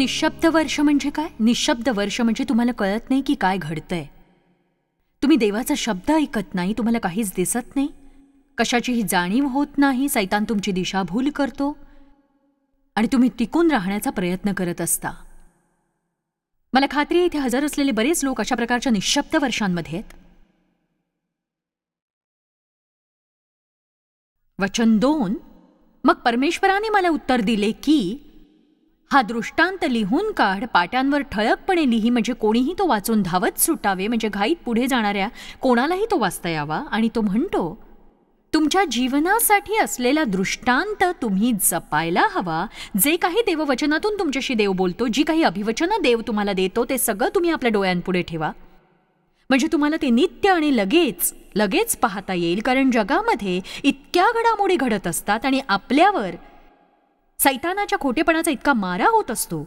निशब्द वर्ष म्हणजे काय? निशब्द वर्ष म्हणजे तुम्हाला कळत नाही की काय घडतंय. तुम्ही देवाचा शब्द ऐकत नाही, तुम्हाला काहीच दिसत नाही, कशाचीही जाणीव होत नाही, सैतान तुमची दिशाभूल करतो आणि तुम्ही टिकून राहण्याचा प्रयत्न करत असता. मला खात्री आहे इथे हजर असलेले बरेच लोक अशा प्रकारच्या निशब्द वर्षांमध्ये आहेत. वचन 2, मग परमेश्वराने मला उत्तर दिले की हा दृष्टांत लिहून काढ, पाट्यांवर ठळकपणे लिही, म्हणजे कोणीही तो वाचून धावत सुटावे, म्हणजे घाईत पुढे जाणाऱ्या कोणालाही तो वाचता यावा. आणि तो म्हणतो, तुमच्या जीवनासाठी असलेला दृष्टांत तुम्ही जपायला हवा. जे काही देववचनातून तुमच्याशी देव बोलतो, जी काही अभिवचनं देव तुम्हाला देतो, ते सगळं तुम्ही आपल्या डोळ्यांपुढे ठेवा, म्हणजे तुम्हाला ते नित्य आणि लगेच पाहता येईल. कारण जगामध्ये इतक्या घडामोडी घडत असतात आणि आपल्यावर सैतानाच्या खोटेपणाचा इतका मारा होत असतो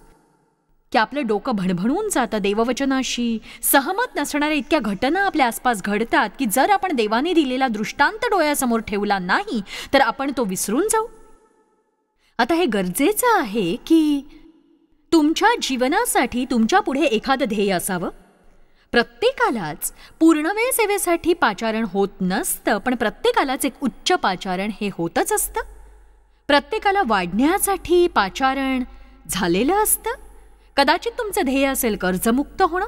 की आपलं डोकं भणभणून जातं. देववचनाशी सहमत नसणाऱ्या इतक्या घटना आपल्या आसपास घडतात की जर आपण देवाने दिलेला दृष्टांत डोळ्यासमोर ठेवला नाही तर आपण तो विसरून जाऊ. आता हे गरजेचं आहे की तुमच्या जीवनासाठी तुमच्या पुढे एखादं ध्येय असावं. प्रत्येकालाच पूर्णवेळ सेवेसाठी पाचारण होत नसतं, पण प्रत्येकालाच एक उच्च पाचारण हे होतच असतं. प्रत्येकाला वाढण्यासाठी पाचारण झालेलं असतं. कदाचित तुमचं ध्येय असेल कर्जमुक्त होणं,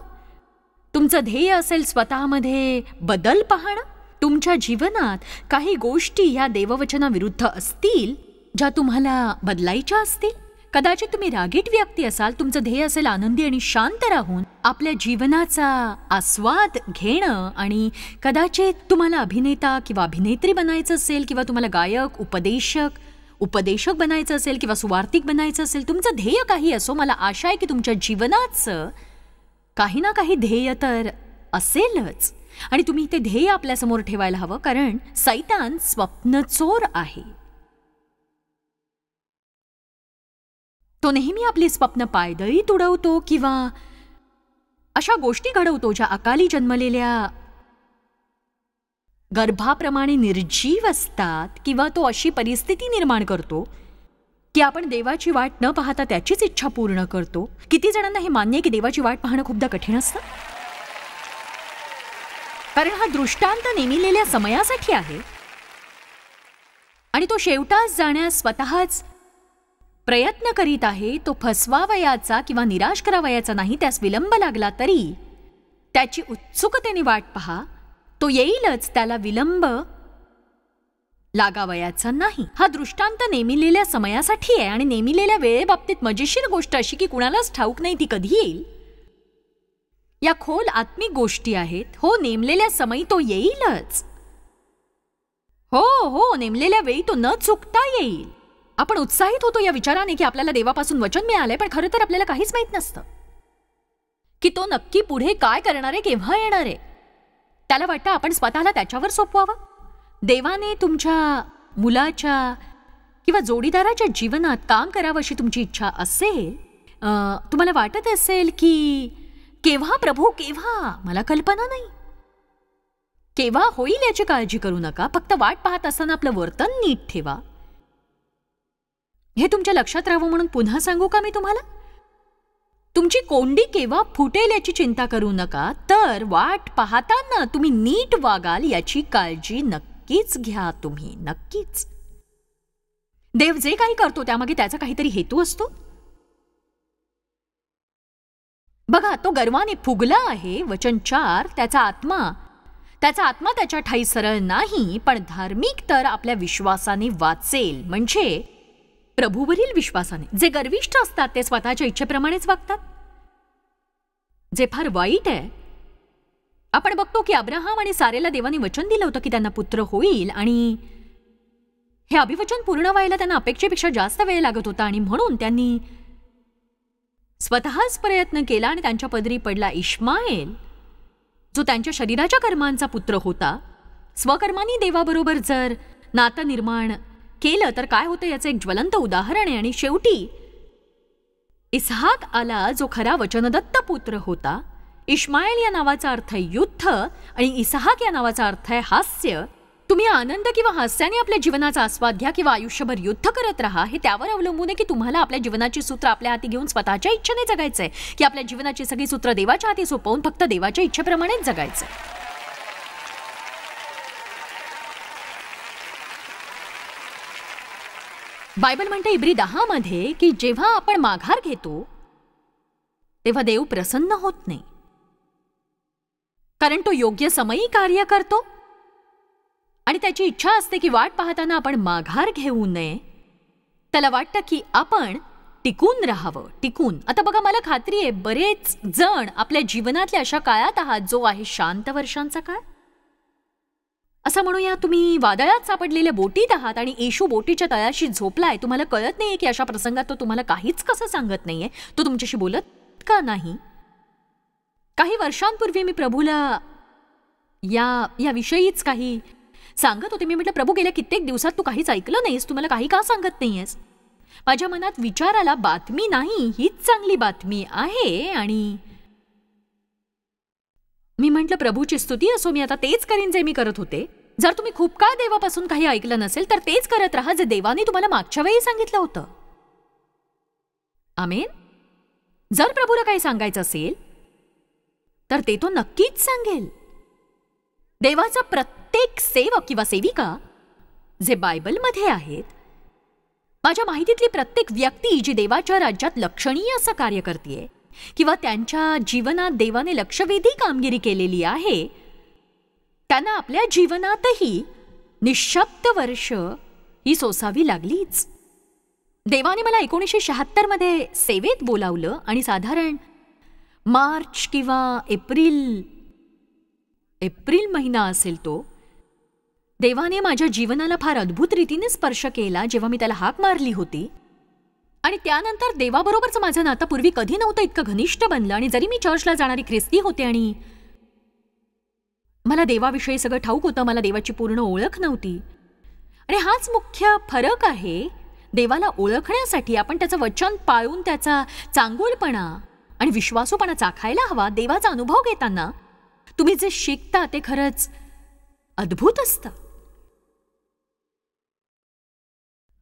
तुमचं ध्येय असेल स्वतःमध्ये बदल पाहणं. तुमच्या जीवनात काही गोष्टी या देववचनाविरुद्ध असतील ज्या तुम्हाला बदलायच्या असतील. कदाचित तुम्ही रागीट व्यक्ती असाल, तुमचं ध्येय असेल आनंदी आणि शांत राहून आपल्या जीवनाचा आस्वाद घेणं. आणि कदाचित तुम्हाला अभिनेता किंवा अभिनेत्री बनायचं असेल, किंवा तुम्हाला गायक उपदेशक बनायचं असेल, किंवा सुवार्तिक बनायचं असेल. तुमचं ध्येय काही असो, मला आशा आहे की तुमच्या जीवनाचं काही ना काही ध्येय तर असेलच आणि तुम्ही ते ध्येय आपल्यासमोर ठेवायला हवं. कारण सैतान स्वप्नचोर आहे. तो नेहमी आपली स्वप्न पायदळीत उडवतो किंवा अशा गोष्टी घडवतो ज्या अकाली जन्मलेल्या गर्भाप्रमाणे निर्जीव असतात, किंवा तो अशी परिस्थिती निर्माण करतो की आपण देवाची वाट न पाहता त्याचीच इच्छा पूर्ण करतो. किती जणांना हे मान्य आहे की देवाची वाट पाहणं खूपदा कठीण असतं, कारण हा दृष्टांत नेमिलेल्या समयासाठी आहे आणि तो शेवटास जाण्यास स्वतःच प्रयत्न करीत आहे. तो फसवावयाचा किंवा निराश करावयाचा नाही. त्यास विलंब लागला तरी त्याची उत्सुकतेने वाट पहा, तो येईलच. त्याला विलंब लागावयाचा नाही. हा दृष्टांत नेमिलेल्या समयासाठी आहे आणि नेमिलेल्या वेळेबाबतीत मजेशीर गोष्ट अशी की कुणालाच ठाऊक नाही ती कधी येईल. या खोल आत्मिक गोष्टी आहेत. हो, नेमलेल्या समयी तो येईलच. हो, नेमलेल्या वेळी तो न चुकता येईल. आपण उत्साहित होतो या विचाराने की आपल्याला देवापासून वचन मिळालंय, पण खरं तर आपल्याला काहीच माहित नसतं की तो नक्की पुढे काय करणार आहे, केव्हा येणार आहे. त्याला वाटतं आपण स्वतःला त्याच्यावर सोपवावं. देवाने तुमच्या मुलाच्या किंवा जोडीदाराच्या जीवनात काम करावं अशी तुमची इच्छा असेल, तुम्हाला वाटत असेल की केव्हा प्रभू, केव्हा, मला कल्पना नाही, केव्हा होईल याची काळजी करू नका. फक्त वाट पाहत असताना आपलं वर्तन नीट ठेवा. हे तुमच्या लक्षात राहावं म्हणून पुन्हा सांगू का मी तुम्हाला? तुमची कोंडी केव्हा फुटेल याची चिंता करू नका, तर वाट पाहताना तुम्ही नीट वागाल याची काळजी नक्कीच घ्या. तुम्ही नक्कीच. देव जे काही करतो त्यामागे त्याचा काहीतरी हेतू असतो. बघा, तो गर्वाने फुगला आहे. वचन 4, त्याचा आत्मा त्याच्या ठाई सरळ नाही, पण धार्मिक तर आपल्या विश्वासाने वाचेल. म्हणजे प्रभूवरील विश्वासाने. जे गर्विष्ठ असतात ते स्वतःच्या इच्छेप्रमाणेच वागतात, जे फार वाईट आहे. आपण बघतो की अब्राहम आणि सारेला देवाने वचन दिलं होतं की त्यांना पुत्र होईल, आणि हे अभिवचन पूर्ण व्हायला त्यांना अपेक्षेपेक्षा जास्त वेळ लागत होता, आणि म्हणून त्यांनी स्वतःच प्रयत्न केला आणि त्यांच्या पदरी पडला इश्माएल, जो त्यांच्या शरीराच्या कर्मांचा पुत्र होता. स्वकर्मांनी देवाबरोबर जर नातं निर्माण केलं तर काय होतं याचं एक ज्वलंत उदाहरण आहे. आणि शेवटी इसहाक आला, जो खरा वचनदत्त पुत्र होता. इश्माएल या नावाचा अर्थ युद्ध आणि इसहाक या नावाचा अर्थ आहे हास्य. तुम्ही आनंद किंवा हास्याने आपल्या जीवनाचा आस्वाद घ्या किंवा आयुष्यभर युद्ध करत राहा, हे त्यावर अवलंबून आहे की तुम्हाला आपल्या जीवनाची सूत्र आपल्या हाती घेऊन स्वतःच्या इच्छेने जगायचंय की आपल्या जीवनाची सगळी सूत्र देवाच्या हाती सोपवून फक्त देवाच्या इच्छेप्रमाणेच जगायचंय. बायबल म्हणते इब्री 10 मध्ये की जेव्हा आपण माघार घेतो तेव्हा देव प्रसन्न होत नाही, कारण तो योग्य समयी कार्य करतो आणि त्याची इच्छा असते की वाट पाहताना आपण माघार घेऊ नये. त्याला वाटतं की आपण टिकून राहावं, टिकून. आता बघा, मला खात्री आहे बरेच जण आपल्या जीवनातल्या अशा काळात आहात जो आहे शांत वर्षांचा काळ. असं म्हणूया तुम्ही वादळात सापडलेल्या बोटीत आहात आणि येशू बोटीच्या तळाशी झोपलाय. तुम्हाला कळत नाहीये की अशा प्रसंगात तो तुम्हाला काहीच कसं सांगत नाहीये, तो तुमच्याशी बोलत का नाही. काही वर्षांपूर्वी मी प्रभूला या विषयीच काही सांगत होते. मी म्हटलं, प्रभू, गेल्या कित्येक दिवसात तू काहीच ऐकलं नाहीस, तू मला काही का सांगत नाहीयेस. माझ्या मनात विचार आला, बातमी नाही, हीच चांगली बातमी आहे. आणि मी म्हटलं, प्रभूची स्तुती असो, मी आता तेच करीन जे मी करत होते. जर तुम्ही खूप काळ देवापासून काही ऐकलं नसेल तर तेच करत राहा जे देवाने तुम्हाला मागच्या वेळी सांगितलं होतं. आमेन. जर प्रभूला काही सांगायचं असेल तर ते तो नक्कीच सांगेल. देवाचा प्रत्येक सेवक किंवा सेविका जे बायबलमध्ये आहेत, माझ्या माहितीतली प्रत्येक व्यक्ती जी देवाच्या राज्यात लक्षणीय असं कार्य करते किंवा त्यांच्या जीवनात देवाने लक्षवेधी कामगिरी केलेली आहे, त्यांना आपल्या जीवनातही निःशब्द वर्ष ही सोसावी लागलीच. देवाने मला 1976 मध्ये सेवेत बोलावलं आणि साधारण मार्च किंवा एप्रिल महिना असेल तो, देवाने माझ्या जीवनाला फार अद्भुत रीतीने स्पर्श केला जेव्हा मी त्याला हाक मारली होती. आणि त्यानंतर देवाबरोबरचं माझं नातं पूर्वी कधी नव्हतं इतकं घनिष्ठ बनलं. आणि जरी मी चर्चला जाणारी ख्रिस्ती होते आणि मला देवाविषयी सगळं ठाऊक होतं, मला देवाची पूर्ण ओळख नव्हती. आणि हाच मुख्य फरक आहे. देवाला ओळखण्यासाठी आपण त्याचं वचन पाळून त्याचा चांगुलपणा आणि विश्वासूपणा चाखायला हवा. देवाचा अनुभव घेताना तुम्ही जे शिकता ते खरंच अद्भुत असतं.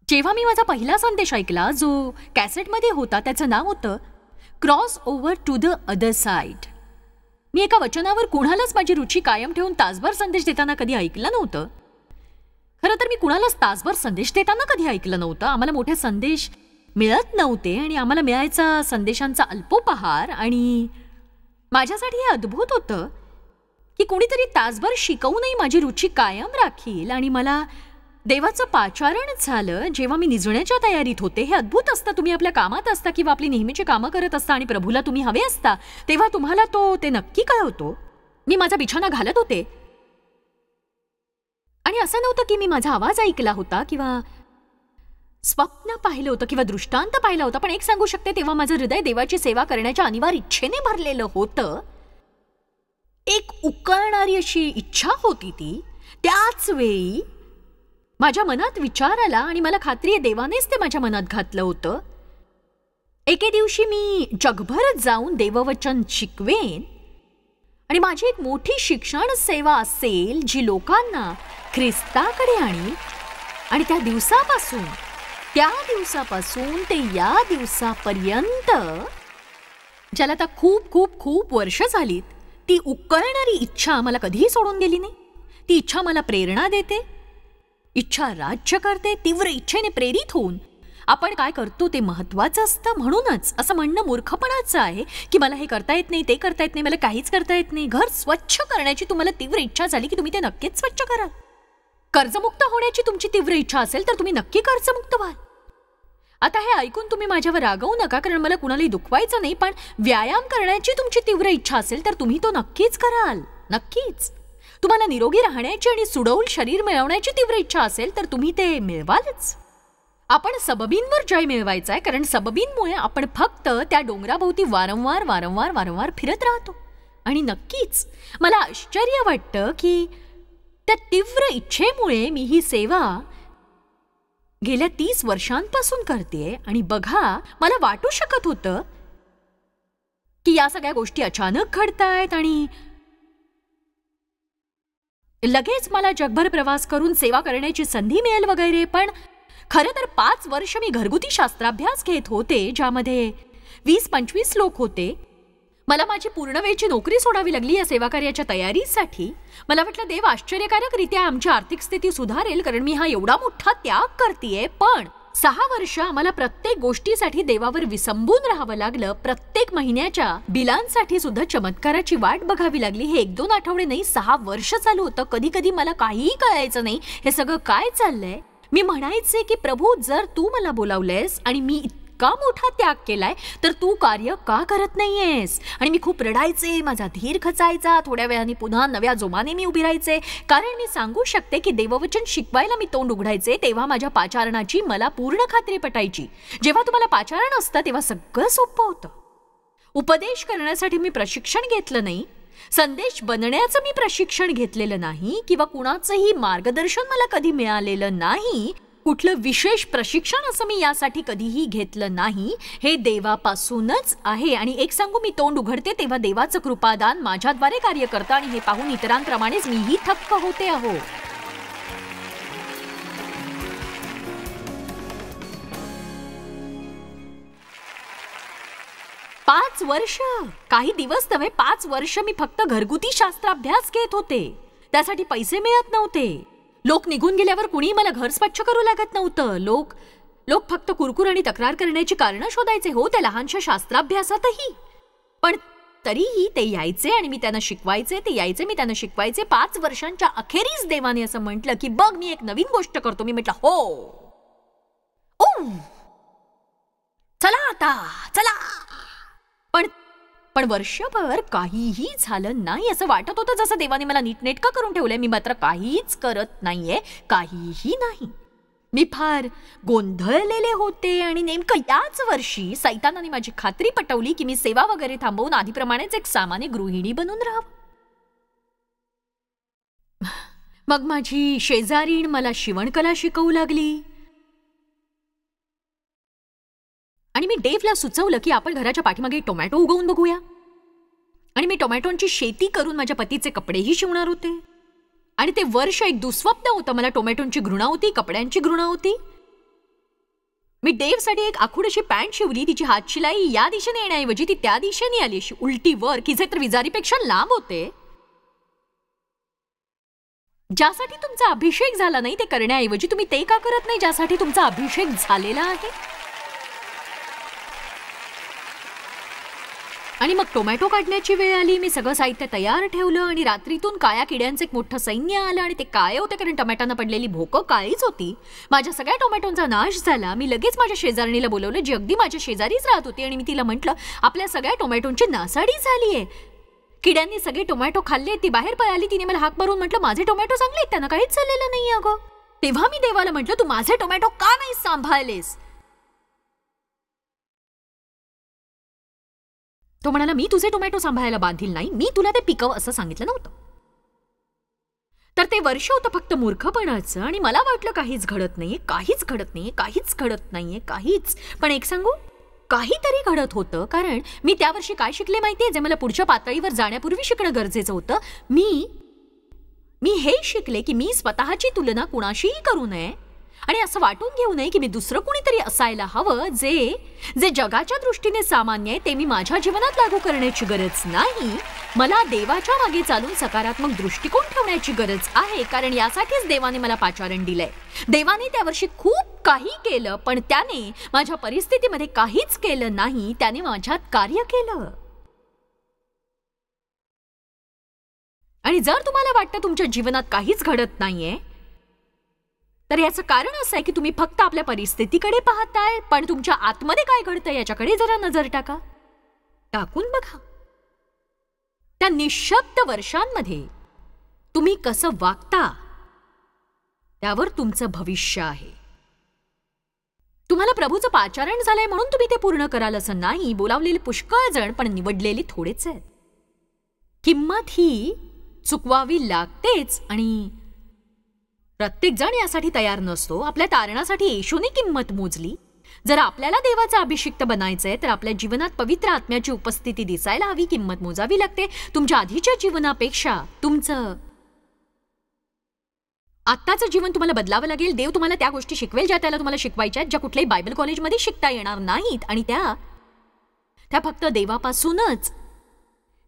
जेव्हा मी माझा पहिला संदेश ऐकला जो कॅसेटमध्ये होता, त्याचं नाव होतं cross over to the other side. मी एका वचनावर कुणालाच माझी रुची कायम ठेवून तासभर संदेश देताना कधी ऐकलं नव्हतं. खरं तर मी कुणालाच तासभर संदेश देताना कधी ऐकलं नव्हतं. आम्हाला मोठे संदेश मिळत नव्हते आणि आम्हाला मिळायचा संदेशांचा अल्पोपहार. आणि माझ्यासाठी हे अद्भुत होतं की कोणीतरी तासभर शिकवूनही माझी रुची कायम राखील. आणि मला देवाचं पाचारण झालं जेव्हा मी निजण्याच्या तयारीत होते. हे अद्भुत असतं. तुम्ही आपल्या कामात असता किंवा आपली नेहमीची कामं करत असता आणि प्रभूला तुम्ही हवे असता तेव्हा तुम्हाला ते नक्की कळवतो. मी माझा बिछाना घालत होते आणि असं नव्हतं की मी माझा आवाज ऐकला होता किंवा स्वप्न पाहिलं होतं किंवा दृष्टांत पाहिला होता. पण एक सांगू शकते, तेव्हा माझं हृदय देवाची सेवा करण्याच्या अनिवार्य इच्छेने भरलेलं होतं. एक उकळणारी अशी इच्छा होती ती. त्याच वेळी माझ्या मनात विचार आला आणि मला खात्री आहे देवानेच ते माझ्या मनात घातलं होतं. एके दिवशी मी जगभर जाऊन देववचन शिकवेन आणि माझी एक मोठी शिक्षण सेवा असेल जी लोकांना ख्रिस्ताकडे आणील. आणि त्या दिवसापासून ते या दिवसापर्यंत, ज्याला आता खूप खूप खूप वर्ष झालीत, ती उकळणारी इच्छा मला कधीही सोडून गेली नाही. ती इच्छा मला प्रेरणा देते, इच्छा राज्य करते. तीव्र इच्छेने प्रेरित होऊन आपण काय करतो ते महत्वाचं असतं. म्हणूनच असं म्हणणं मूर्खपणाचं आहे की मला हे करता येत नाही, ते करता येत नाही, मला काहीच करता येत नाही. घर स्वच्छ करण्याची तुम्हाला तीव्र इच्छा झाली की तुम्ही ते नक्कीच स्वच्छ कराल. कर्जमुक्त होण्याची तुमची तीव्र इच्छा असेल तर तुम्ही नक्की कर्जमुक्त व्हाल. आता हे ऐकून तुम्ही माझ्यावर रागवू नका, कारण मला कुणालाही दुखवायचं नाही. पण व्यायाम करण्याची तुमची तीव्र इच्छा असेल तर तुम्ही तो नक्कीच कराल. नक्कीच. तुम्हाला निरोगी राहण्याची आणि सुडौल शरीर मिळवण्याची तीव्र इच्छा असेल तर तुम्ही ते मिळवालच. आपण सबबींवर जय मिळवायचा आहे, कारण सबबींमुळे आपण फक्त त्या डोंगराभोवती वारंवार फिरत राहतो. आणि नक्कीच मला आश्चर्य वाटतं की त्या तीव्र इच्छेमुळे मी ही सेवा गेल्या 30 वर्षांपासून करतेय. आणि बघा, मला वाटू शकत होतं की या सगळ्या गोष्टी अचानक घडतायत आणि लगेच मला जगभर प्रवास करून सेवा करण्याची संधी मिळेल वगैरे, पण खरं तर 5 वर्ष मी घरगुती शास्त्राभ्यास घेत होते, ज्यामध्ये 20-25 लोक होते. मला माझी पूर्ण वेळची नोकरी सोडावी लागली या सेवा कार्याच्या तयारीसाठी. मला वाटलं देव आश्चर्यकारकरित्या आमची आर्थिक स्थिती सुधारेल, कारण मी हा एवढा मोठा त्याग करतेय. पण 6 वर्ष आम्हाला प्रत्येक गोष्टीसाठी देवावर विसंबून राहावं लागलं. प्रत्येक महिन्याच्या बिलांसाठी सुद्धा चमत्काराची वाट बघावी लागली. हे 1-2 आठवडे नाही, 6 वर्ष चालू होतं. कधी कधी मला काहीही कळायचं नाही, हे सगळं काय चाललंय. मी म्हणायचे की प्रभू, जर तू मला बोलावलंयस आणि मी इतका मोठा त्याग केलाय, तर तू कार्य का करत नाहीयेस. आणि मी खूप रडायचे, माझा धीर खचायचा. थोड्या वेळाने पुन्हा नव्या जोमाने मी उभी राहायचे, कारण मी सांगू शकते की देववचन शिकवायला मी तोंड उघडायचे तेव्हा माझ्या पाचारणाची मला पूर्ण खात्री पटायची. जेव्हा तुम्हाला पाचारण असतं तेव्हा सगळं सोपं होतं. उपदेश करण्यासाठी मी प्रशिक्षण घेतलं नाही, संदेश बनण्याचं मी प्रशिक्षण घेतलेलं नाही, किंवा कुणाचंही मार्गदर्शन मला कधी मिळालेलं नाही. कुठलं विशेष प्रशिक्षण असं मी यासाठी कधीही घेतलं नाही. हे देवापासूनच आहे. आणि एक सांगू, मी तोंड उघडते तेव्हा देवाचं कृपादान माझ्याद्वारे कार्य करतं, आणि हे पाहून इतरांप्रमाणेच मीही थक्क होते आहो. पाच वर्ष, काही दिवस नव्हे, 5 वर्ष मी फक्त घरगुती शास्त्राभ्यास घेत होते. त्यासाठी पैसे मिळत नव्हते. लोक निघून गेल्यावर कुणी मला घर स्वच्छ करू लागत नव्हतं. लोक फक्त कुरकुर आणि तक्रार करण्याची कारणं शोधायचे हो त्या लहानशा शास्त्राभ्यासातही. पण तरीही ते यायचे आणि मी त्यांना शिकवायचे, ते यायचे, मी त्यांना शिकवायचे. 5 वर्षांच्या अखेरीस देवाने असं म्हटलं की बघ, मी एक नवीन गोष्ट करतो. मी म्हटलं हो, ओ चला आता चला. पण वर्षभर काहीही झालं नाही. असं वाटत होतं जसं देवाने मला नीटनेटकं करून ठेवलंय. मी मात्र काहीच करत नाहीये, काहीही नाही. मी फार गोंधळलेले होते. आणि नेमकं याच वर्षी सैतानाने माझी खात्री पटवली की मी सेवा वगैरे थांबवून आधीप्रमाणेच एक सामान्य गृहिणी बनून राहावं. मग माझी शेजारीण मला शिवणकला शिकवू लागली. आणि मी डेव्हला सुचवलं की आपण घराच्या पाठीमागे टोमॅटो उगवून बघूया. आणि मी टोमॅटोंची शेती करून माझ्या पतीचे कपडेही शिवणार होते. आणि ते वर्ष एक दुःस्वप्न होतं. मला टोमॅटोंची घृणा होती, कपड्यांची घृणा होती. मी डेव्हसाठी एक आखूड पॅन्ट शिवली. तिची हातशिलाई या दिशेने येण्याऐवजी ती त्या दिशेने आली, अशी उलटी वर, की जे तर विजारीपेक्षा लांब होते. ज्यासाठी तुमचा अभिषेक झाला नाही ते करण्याऐवजी तुम्ही ते का करत नाही ज्यासाठी तुमचा अभिषेक झालेला आहे. आणि मग टोमॅटो काढण्याची वेळ आली. मी सगळं साहित्य तयार ठेवलं आणि रात्रीतून काळ्या किड्यांचं एक मोठं सैन्य आलं. आणि ते काळे होते कारण टोमॅटोना पडलेली भोकं काळीच होती. माझ्या सगळ्या टोमॅटोंचा नाश झाला. मी लगेच माझ्या शेजारणीला बोलवलं, जी अगदी माझ्या शेजारीच राहत होती. आणि मी तिला म्हटलं, आपल्या सगळ्या टोमॅटोंची नासाडी झालीये. किड्यांनी सगळे टोमॅटो खाल्ले. ती बाहेर पळाली. तिने मला हाक मारून म्हटलं, माझे टोमॅटो चांगले आहेत, त्यांना काहीच झालेलं नाही अगं. तेव्हा मी देवाला म्हटलं, तू माझे टोमॅटो का नाही सांभाळलेस. तो म्हणाला, मी तुझे टोमॅटो सांभाळायला बांधील नाही, मी तुला ते पिकव असं सांगितलं नव्हतं. तर ते वर्ष होतं फक्त मूर्खपणाचं. आणि मला वाटलं काहीच घडत नाहीये, काहीच घडत नाहीये, काहीच घडत नाहीये, काहीच. पण एक सांगू, काहीतरी घडत होतं. कारण मी त्या वर्षी काय शिकले माहितीये, जे मला पुढच्या पातळीवर जाण्यापूर्वी शिकणं गरजेचं होतं. मी हे शिकले की मी स्वतःची तुलना कुणाशीही करू नये. आणि असं वाटून घेऊ नये की मी दुसरं कुणीतरी असायला हवं. जे जगाच्या दृष्टीने सामान्य आहे ते मी माझ्या जीवनात लागू करण्याची गरज नाही. मला देवाच्या मागे चालून सकारात्मक दृष्टिकोन ठेवण्याची गरज आहे. कारण यासाठीच देवाने मला पाचारण दिलंय. देवाने त्या वर्षी खूप काही केलं, पण त्याने माझ्या परिस्थितीमध्ये काहीच केलं नाही. त्याने माझ्यात कार्य केलं. आणि जर तुम्हाला वाटतं तुमच्या जीवनात काहीच घडत नाहीये, तर याचं कारण असं आहे की तुम्ही फक्त आपल्या परिस्थितीकडे पाहताय. पण तुमच्या आतमध्ये काय घडतंय याच्याकडे जरा नजर टाकून बघा. त्या निशब्द वर्षांमध्ये तुम्ही कसं वागता त्यावर तुमचं भविष्य आहे. तुम्हाला प्रभूचं पाचारण झालंय म्हणून तुम्ही ते पूर्ण कराल असं नाही. बोलावलेले पुष्कळ जण, पण निवडलेले थोडेच आहेत. किंमत ही चुकवावी लागतेच. आणि प्रत्येक जण यासाठी तयार नसतो. आपल्या तारणासाठी येशूने किंमत मोजली. जर आपल्याला देवाचा अभिषिक्त बनायचंय तर आपल्या जीवनात पवित्र आत्म्याची उपस्थिती दिसायला हवी. किंमत मोजावी लागते. तुमच्या आधीच्या जीवनापेक्षा तुमचं आत्ताचं जीवन तुम्हाला बदलावं लागेल. देव तुम्हाला त्या गोष्टी शिकवेल ज्या त्याला तुम्हाला शिकवायच्या आहेत, ज्या कुठल्याही बायबल कॉलेजमध्ये शिकता येणार नाहीत, आणि त्या फक्त देवापासूनच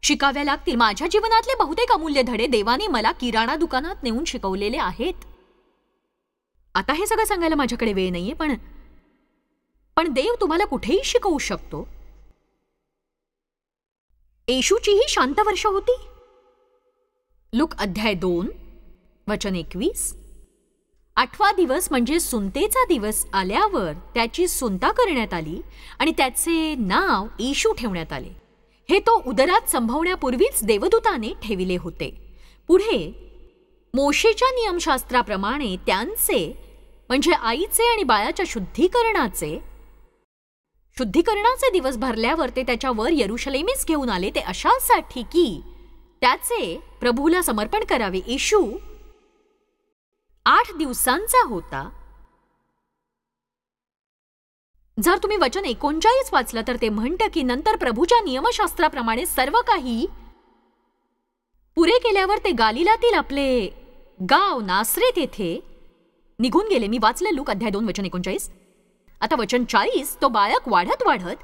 शिकाव्या लागतील. माझ्या जीवनातले बहुतेक अमूल्य धडे देवाने मला किराणा दुकानात नेऊन शिकवलेले आहेत. आता हे सगळं सांगायला माझ्याकडे वेळ नाहीये, पण देव तुम्हाला कुठेही शिकवू शकतो. येशूचीही शांत वर्ष होती. लूक अध्याय 2 वचन 21. 8वा दिवस म्हणजे सुंतेचा दिवस आल्यावर त्याची सुंता करण्यात आली आणि त्याचे नाव येशू ठेवण्यात आले. हे तो उदरात संभवण्यापूर्वीच देवदूताने ठेविले होते. पुढे मोशेच्या नियमशास्त्राप्रमाणे त्यांचे म्हणजे आईचे आणि बाळाच्या शुद्धीकरणाचे दिवस भरल्यावर ते त्याच्यावर यरुशलेमीस घेऊन आले. ते अशासाठी की त्याचे प्रभूला समर्पण करावे. येशू 8 दिवसांचा होता. जर तुम्ही वचन 39 वाचलं तर ते म्हणतं की नंतर प्रभूच्या नियमशास्त्राप्रमाणे सर्व काही पुरे केल्यावर ते गालिलातील आपले गाव नासरेत येथे निघून गेले. मी वाचलं लूक अध्याय 2 वचन 39. आता वचन 40. तो बाळक वाढत वाढत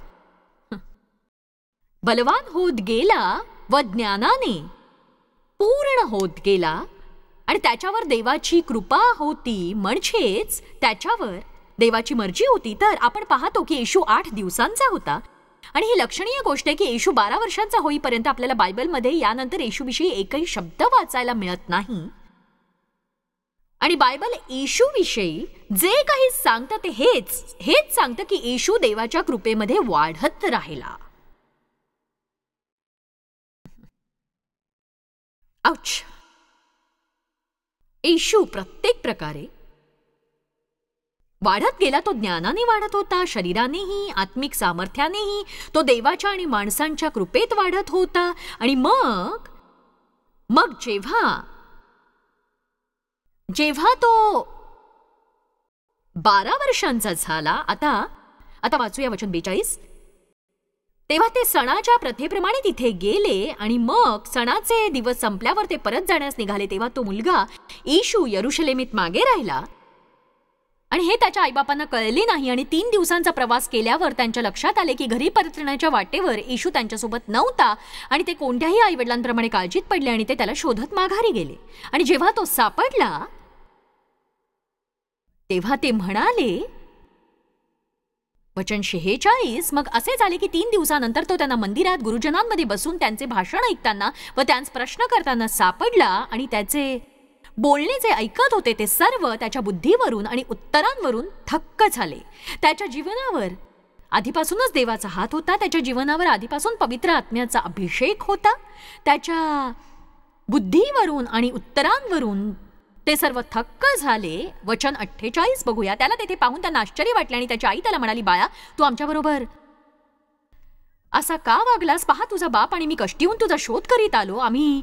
बलवान होत गेला व ज्ञानाने पूर्ण होत गेला आणि त्याच्यावर देवाची कृपा होती, म्हणजेच त्याच्यावर देवाची मर्जी होती. तर आपण पाहतो की येशू 8 दिवसांचा होता. आणि ही लक्षणीय गोष्ट आहे की येशू 12 वर्षांचा होईपर्यंत आपल्याला बायबलमध्ये यानंतर येशूविषयी एकही शब्द वाचायला मिळत नाही. आणि बायबल येशूविषयी जे काही सांगतं ते हेच सांगतं की येशू देवाच्या कृपेमध्ये वाढत राहिला. औच. येशू प्रत्येक प्रकारे वाढत गेला. तो ज्ञानाने वाढत होता, शरीरानेही, आत्मिक सामर्थ्यानेही. तो देवाच्या आणि माणसांच्या कृपेत वाढत होता. आणि मग जेव्हा तो 12 वर्षांचा झाला. आता वाचूया वचन 42. तेव्हा ते सणाच्या प्रथेप्रमाणे तिथे गेले आणि मग सणाचे दिवस संपल्यावर ते परत जाण्यास निघाले. तेव्हा तो मुलगा येशू यरुशलेमीत मागे राहिला आणि हे त्याच्या आईबापांना कळले नाही. आणि 3 दिवसांचा प्रवास केल्यावर त्यांच्या लक्षात आले की घरी परतण्याच्या वाटेवर येशू त्यांच्यासोबत नव्हता. आणि ते कोणत्याही आईवडिलांप्रमाणे काळजीत पडले आणि ते त्याला शोधत माघारी गेले. आणि जेव्हा तो सापडला तेव्हा ते म्हणाले, वचन 46. मग असे झाले की 3 दिवसानंतर तो त्यांना मंदिरात गुरुजनांमध्ये बसून त्यांचे भाषण ऐकताना व त्यांस प्रश्न करताना सापडला. आणि त्याचे बोलणे जे ऐकत होते ते सर्व त्याच्या बुद्धीवरून आणि उत्तरांवरून थक्क झाले. त्याच्या जीवनावर आधीपासूनच देवाचा हात होता. त्याच्या जीवनावर आधीपासून पवित्र आत्म्याचा अभिषेक होता. त्याच्या बुद्धीवरून आणि उत्तरांवरून ते सर्व थक्क झाले. वचन 48 बघूया. त्याला तेथे पाहून त्यांना आश्चर्य वाटले आणि त्याची आई त्याला म्हणाली, बाळा, तू आमच्याबरोबर असा का वागलास? पहा, तुझा बाप आणि मी कष्टीहून तुझा शोध करीत आलो. आम्ही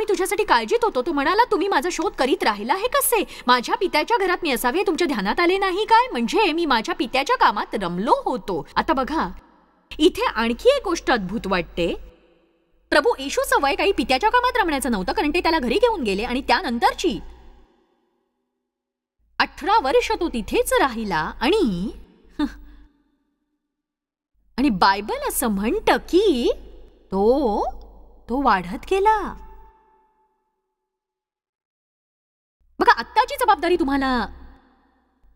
तुझ्यासाठी काळजीत होतो. तो म्हणाला, तुम्ही माझा शोध करीत राहिला हे कसे? माझ्या पित्याच्या घरात मी असावे तुमच्या ध्यानात आले नाही काय? म्हणजे मी माझ्या पित्याच्या कामात रमलो होतो. आता बघा, इथे आणखी एक गोष्ट अद्भुत वाटते. प्रभू येशूचं वय काही पित्याच्या कामात रमण्याचं नव्हतं, कारण ते त्याला घरी घेऊन गेले आणि त्यानंतरची 18 वर्ष तो तिथेच राहिला. आणि बायबल असं म्हणतं की तो वाढत गेला. बघा, आत्ताची जबाबदारी तुम्हाला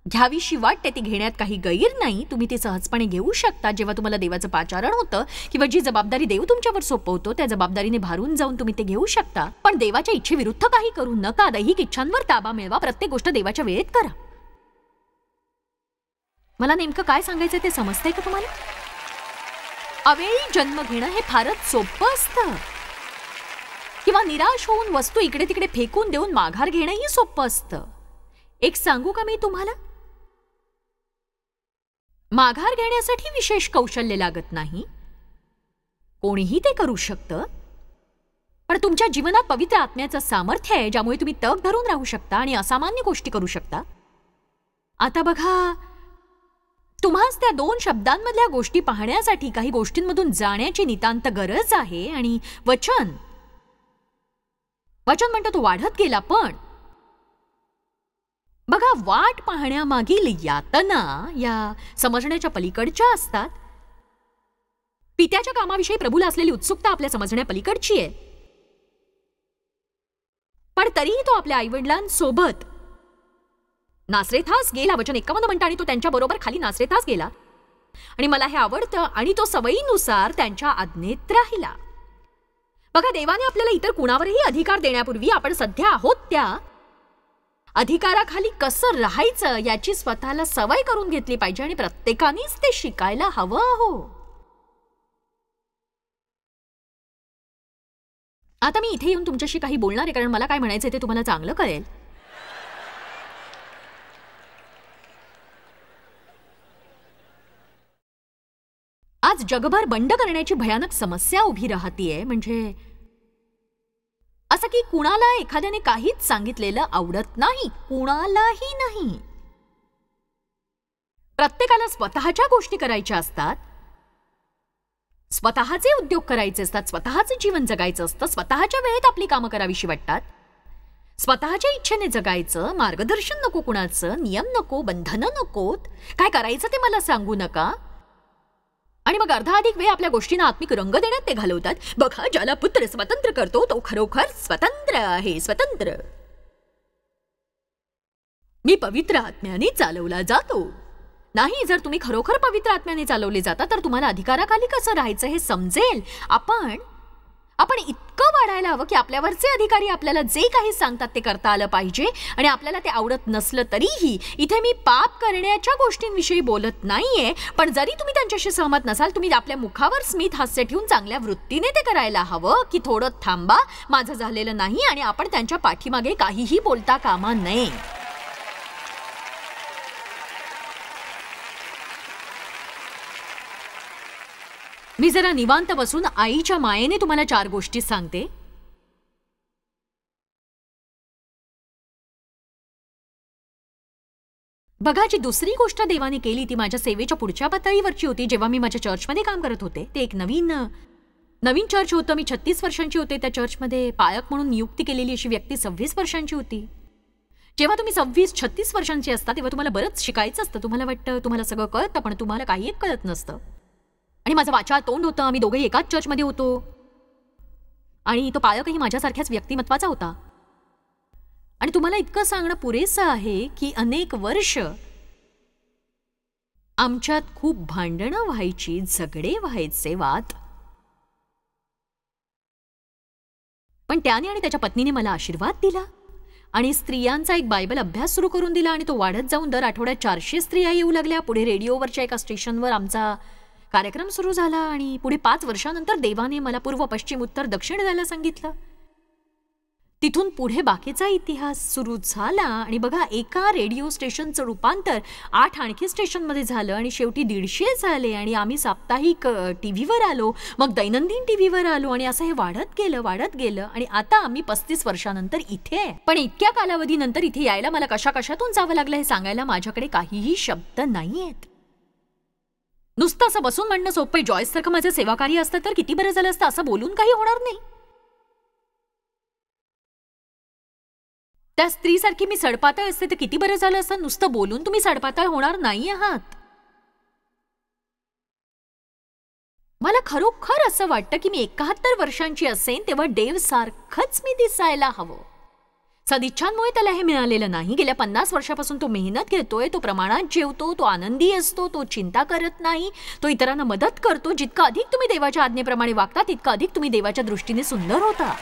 घ्यावीशी वाटते ती घेण्यात काही गैर नाही. तुम्ही ती सहजपणे घेऊ शकता जेव्हा तुम्हाला देवाचं पाचारण होतं किंवा जी जबाबदारी देव तुमच्यावर सोपवतो त्या जबाबदारीने भारून जाऊन तुम्ही ते घेऊ शकता. पण देवाच्या इच्छेविरुद्ध काही करू नका. दैहिक इच्छांवर ताबा मिळवा. प्रत्येक गोष्ट देवाच्या वेळेत करा. मला नेमकं काय सांगायचं ते समजतंय का तुम्हाला? अवेळी जन्म घेणं हे फारच सोपं असतं, किंवा निराश होऊन वस्तू इकडे तिकडे फेकून देऊन माघार घेणंही सोपं असतं. एक सांगू का मी तुम्हाला? माघार घेण्यासाठी विशेष कौशल्य लागत नाही. कोणीही ते करू शकतं. पण तुमच्या जीवनात पवित्र आत्म्याचं सामर्थ्य आहे ज्यामुळे तुम्ही तग धरून राहू शकता आणि असामान्य गोष्टी करू शकता. आता बघा, तुम्हास त्या 2 शब्दांमधल्या गोष्टी पाहण्यासाठी काही गोष्टींमधून जाण्याची नितांत गरज आहे. आणि वचन म्हणतो तो वाढत गेला. पण बघा, वाट पाहण्यामागील यातना या समजण्याच्या पलीकडच्या असतात. पित्याच्या कामाविषयी प्रभूला असलेली उत्सुकता आपल्या समजण्या पलीकडची आहे. पण तरीही तो आपल्या आईवडिलांसोबत नासरेथास गेला. वचन 51 म्हणतं, आणि तो त्यांच्या बरोबर खाली नासरेथास गेला, आणि मला हे आवडतं, आणि तो सवयीनुसार त्यांच्या आज्ञेत राहिला. बघा, देवाने आपल्याला इतर कुणावरही अधिकार देण्यापूर्वी आपण सध्या आहोत त्या अधिकाराखाली कसं राहायचं याची स्वतःला सवय करून घेतली पाहिजे, आणि प्रत्येकानेच ते शिकायला हवं. हो, आता मी इथे येऊन तुमच्याशी काही बोलणार आहे, कारण मला काय म्हणायचं ते तुम्हाला चांगलं कळेल. आज जगभर बंड करण्याची भयानक समस्या उभी राहतीये. म्हणजे असं की कुणाला एखाद्याने काहीच सांगितलेलं आवडत नाही, कुणालाही नाही. प्रत्येकाला स्वतःच्या गोष्टी करायच्या असतात, स्वतःचे उद्योग करायचे असतात, स्वतःचे जीवन जगायचं असतं, स्वतःच्या वेळेत आपली कामं करावीशी वाटतात, स्वतःच्या इच्छेने जगायचं. मार्गदर्शन नको कुणाचं, नियम नको, बंधनं नकोत, काय करायचं ते मला सांगू नका. आणि मग अर्धाधिक वेळ आपल्या गोष्टींना आत्मिक रंग देण्यात ते घालवतात. बघा, ज्याला पुत्र स्वतंत्र करतो तो खरोखर स्वतंत्र आहे. स्वतंत्र. मी पवित्र आत्म्याने चालवला जातो. नाही, जर तुम्ही खरोखर पवित्र आत्म्याने चालवले जाता तर तुम्हाला अधिकाराखाली कसं राहायचं हे समजेल. आपण इतकं वाढायला हवं की आपल्यावरचे अधिकारी आपल्याला जे काही सांगतात ते करता आलं पाहिजे. आणि आपल्याला ते आवडत नसलं तरीही, इथे मी पाप करण्याच्या गोष्टींविषयी बोलत नाहीये, पण जरी तुम्ही त्यांच्याशी सहमत नसाल, तुम्ही आपल्या मुखावर स्मित हास्य ठेवून चांगल्या वृत्तीने ते करायला हवं की थोडं थांबा, माझं झालेलं नाही, आणि आपण त्यांच्या पाठीमागे काहीही बोलता कामा नये. मी जरा निवांत बसून आईच्या मायेने तुम्हाला 4 गोष्टी सांगते. बघा, जी दुसरी गोष्ट देवाने केली ती माझ्या सेवेच्या पुढच्या पातळीवरची होती. जेव्हा मी माझ्या चर्चमध्ये काम करत होते, ते एक नवीन चर्च होतं. मी 36 वर्षांची होते. त्या चर्चमध्ये पायक म्हणून नियुक्ती केलेली अशी व्यक्ती 26 वर्षांची होती. जेव्हा तुम्ही 26-36 वर्षांची असता तेव्हा तुम्हाला बरंच शिकायचं असतं. तुम्हाला वाटतं तुम्हाला सगळं कळतं, पण तुम्हाला काही एक कळत नसतं. आणि माझं वाचाळ तोंड होतं. आम्ही दोघेही एकाच चर्चमध्ये होतो, आणि तो पायकही माझ्यासारख्याच व्यक्तिमत्वाचा होता. आणि तुम्हाला इतकं सांगणं पुरेसं आहे की अनेक वर्ष आमच्यात खूप भांडणं व्हायची, झगडे व्हायचे, वाद. पण त्याने आणि त्याच्या पत्नीने मला आशीर्वाद दिला, आणि स्त्रियांचा एक बायबल अभ्यास सुरू करून दिला, आणि तो वाढत जाऊन दर आठवड्यात 400 स्त्रिया येऊ लागल्या. पुढे रेडिओवरच्या एका स्टेशनवर आमचा कार्यक्रम सुरू झाला, आणि पुढे 5 वर्षांनंतर देवाने मला पूर्व, पश्चिम, उत्तर, दक्षिण जायला सांगितलं. तिथून पुढे बाकीचा इतिहास सुरू झाला. आणि बघा, एका रेडिओ स्टेशनचं रूपांतर 8 आणखी स्टेशनमध्ये झालं, आणि शेवटी 150 झाले, आणि आम्ही साप्ताहिक टीव्हीवर आलो, मग दैनंदिन टीव्हीवर आलो, आणि असं हे वाढत गेलं. आणि आता आम्ही 35 वर्षांनंतर इथे आहे. पण इतक्या कालावधीनंतर इथे यायला मला कशाकशातून जावं लागलं हे सांगायला माझ्याकडे काहीही शब्द नाहीयेत. नुसतं असं बसून म्हणणं सोपं. जॉयसारखं माझं सेवाकार्य असतं तर किती बरं झालं असतं. असं बोलून काही होणार नाही. त्या स्त्रीसारखी मी सडपातळ असते तर किती बरं झालं असतं. नुसतं बोलून तुम्ही सडपातळ होणार नाही आहात. मला खरोखर असं वाटतं की मी 71 वर्षांची असेन तेव्हा देव सारखंच मी दिसायला हवं. सदिच्छांमुळे त्याला हे मिळालेलं नाही. गेल्या 50 वर्षापासून तो मेहनत घेतोय, तो प्रमाणात जेवतो, तो आनंदी असतो, तो चिंता करत नाही, तो इतरांना मदत करतो. जितकं अधिक तुम्ही देवाच्या आज्ञेप्रमाणे वागता तितकं अधिक तुम्ही देवाच्या दृष्टीने सुंदर होता.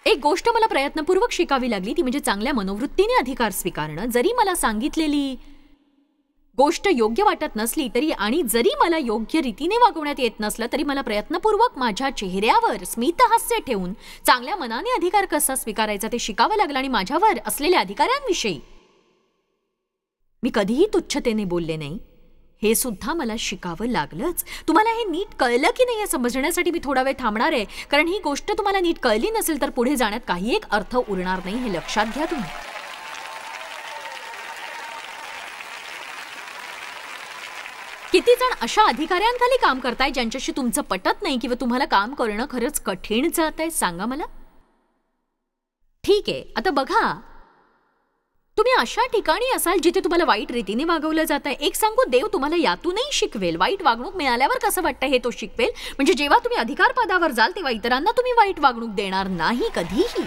एक गोष्ट मला प्रयत्नपूर्वक शिकावी लागली, ती म्हणजे चांगल्या मनोवृत्तीने अधिकार स्वीकारणं. जरी मला सांगितलेली गोष्ट योग्य वाटत नसली तरी, आणि जरी मला योग्य रीतीने वागवण्यात येत नसलं तरी, मला प्रयत्नपूर्वक माझ्या चेहऱ्यावर स्मितहास्य ठेवून चांगल्या मनाने अधिकार कसा स्वीकारायचा ते शिकावं लागलं. आणि माझ्यावर असलेल्या अधिकाऱ्यांविषयी मी कधीही तुच्छतेने बोलले नाही, हे सुद्धा मला शिकावं लागलंच. तुम्हाला हे नीट कळलं की नाही हे समजण्यासाठी मी थोडा वेळ थांबणार आहे, कारण ही गोष्ट तुम्हाला नीट कळली नसेल तर पुढे जाण्यात काही एक अर्थ उरणार नाही, हे लक्षात घ्या तुम्ही. किती जण अशा अधिकाऱ्यांखाली काम करताय ज्यांच्याशी तुमचं पटत नाही किंवा तुम्हाला काम करणं खरंच कठीण जात आहे, सांगा मला. ठीक आहे, आता बघा, तुम्ही अशा ठिकाणी असाल जिथे तुम्हाला वाईट रीतीने वागवलं जात आहे. एक सांगू, देव तुम्हाला यातूनही शिकवेल. वाईट वागणूक मिळाल्यावर कसं वाटतं हे तो शिकवेल. म्हणजे जेव्हा तुम्ही अधिकार पदावर जाल तेव्हा इतरांना तुम्ही वाईट वागणूक देणार नाही कधीही.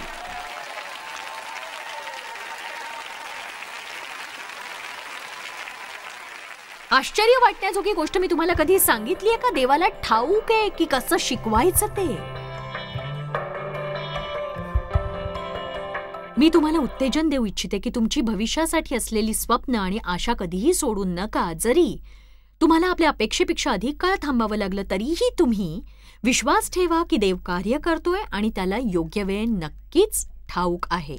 आश्चर्य वाटण्याजोगी गोष्ट मी तुम्हाला कधी सांगितली आहे का? देवाला ठाऊक आहे की कसं शिकवायचं ते. मी तुम्हाला उत्तेजन देऊ इच्छिते की तुमची भविष्यासाठी असलेली स्वप्न आणि आशा कधीही सोडू नका. जरी तुम्हाला आपल्या अपेक्षेपेक्षा अधिक काळ थांबावं लागलं तरीही तुम्ही विश्वास ठेवा की देव कार्य करतोय आणि त्याला योग्य वेळ नक्कीच ठाऊक आहे.